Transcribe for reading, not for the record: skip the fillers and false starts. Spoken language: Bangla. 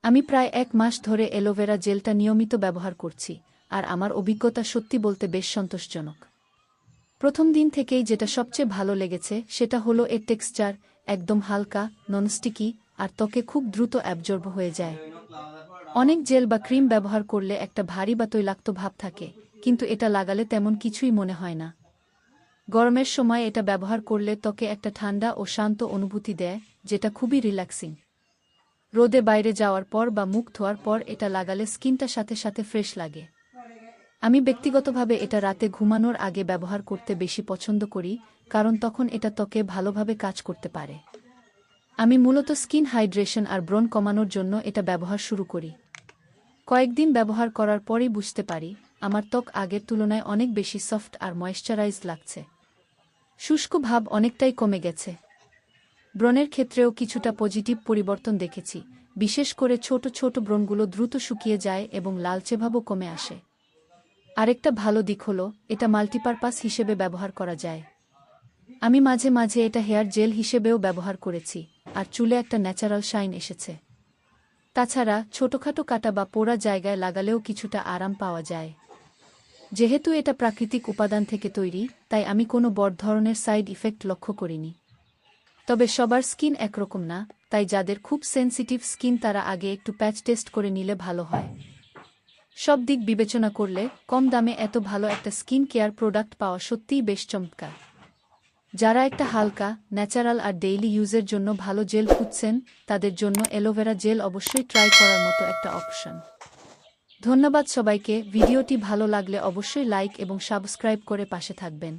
আমি প্রায় ১ মাস ধরে অ্যালোভেরা জেলটা নিয়মিত ব্যবহার করছি, আর আমার অভিজ্ঞতা সত্যি বলতে বেশ সন্তোষজনক। প্রথম দিন থেকেই যেটা সবচেয়ে ভালো লেগেছে সেটা হলো এর টেক্সচার, একদম হালকা, ননস্টিকি, আর ত্বকে খুব দ্রুত অ্যাবজর্ব হয়ে যায়। অনেক জেল বা ক্রিম ব্যবহার করলে একটা ভারী বা তৈলাক্ত ভাব থাকে, কিন্তু এটা লাগালে তেমন কিছুই মনে হয় না। গরমের সময় এটা ব্যবহার করলে ত্বকে একটা ঠান্ডা ও শান্ত অনুভূতি দেয়, যেটা খুবই রিল্যাক্সিং। রোদে বাইরে যাওয়ার পর বা মুখ ধোয়ার পর এটা লাগালে স্কিনটা সাথে সাথে ফ্রেশ লাগে। আমি ব্যক্তিগতভাবে এটা রাতে ঘুমানোর আগে ব্যবহার করতে বেশি পছন্দ করি, কারণ তখন এটা ত্বকে ভালোভাবে কাজ করতে পারে। আমি মূলত স্কিন হাইড্রেশন আর ব্রণ কমানোর জন্য এটা ব্যবহার শুরু করি। কয়েকদিন ব্যবহার করার পরই বুঝতে পারি, আমার ত্বক আগের তুলনায় অনেক বেশি সফট আর ময়েশ্চারাইজড লাগছে। শুষ্ক ভাব অনেকটাই কমে গেছে। ব্রণের ক্ষেত্রেও কিছুটা পজিটিভ পরিবর্তন দেখেছি, বিশেষ করে ছোট ছোট ব্রণগুলো দ্রুত শুকিয়ে যায় এবং লালচে ভাবও কমে আসে। আরেকটা ভালো দিক হলো, এটা মাল্টিপারপাস হিসেবে ব্যবহার করা যায়। আমি মাঝে মাঝে এটা হেয়ার জেল হিসেবেও ব্যবহার করেছি, আর চুলে একটা ন্যাচারাল শাইন এসেছে। তাছাড়া ছোটখাটো কাটা বা পোড়া জায়গায় লাগালেও কিছুটা আরাম পাওয়া যায়। যেহেতু এটা প্রাকৃতিক উপাদান থেকে তৈরি, তাই আমি কোনো বড় ধরনের সাইড ইফেক্ট লক্ষ্য করিনি। তবে সবার স্কিন একরকম না, তাই যাদের খুব সেনসিটিভ স্কিন তারা আগে একটু প্যাচ টেস্ট করে নিলে ভালো হয়। সব দিক বিবেচনা করলে কম দামে এত ভালো একটা স্কিন কেয়ার প্রোডাক্ট পাওয়া সত্যিই বেশ চমৎকার। যারা একটা হালকা, ন্যাচারাল আর ডেইলি ইউজের জন্য ভালো জেল খুঁজছেন, তাদের জন্য অ্যালোভেরা জেল অবশ্যই ট্রাই করার মতো একটা অপশন। ধন্যবাদ সবাইকে। ভিডিওটি ভালো লাগলে অবশ্যই লাইক এবং সাবস্ক্রাইব করে পাশে থাকবেন।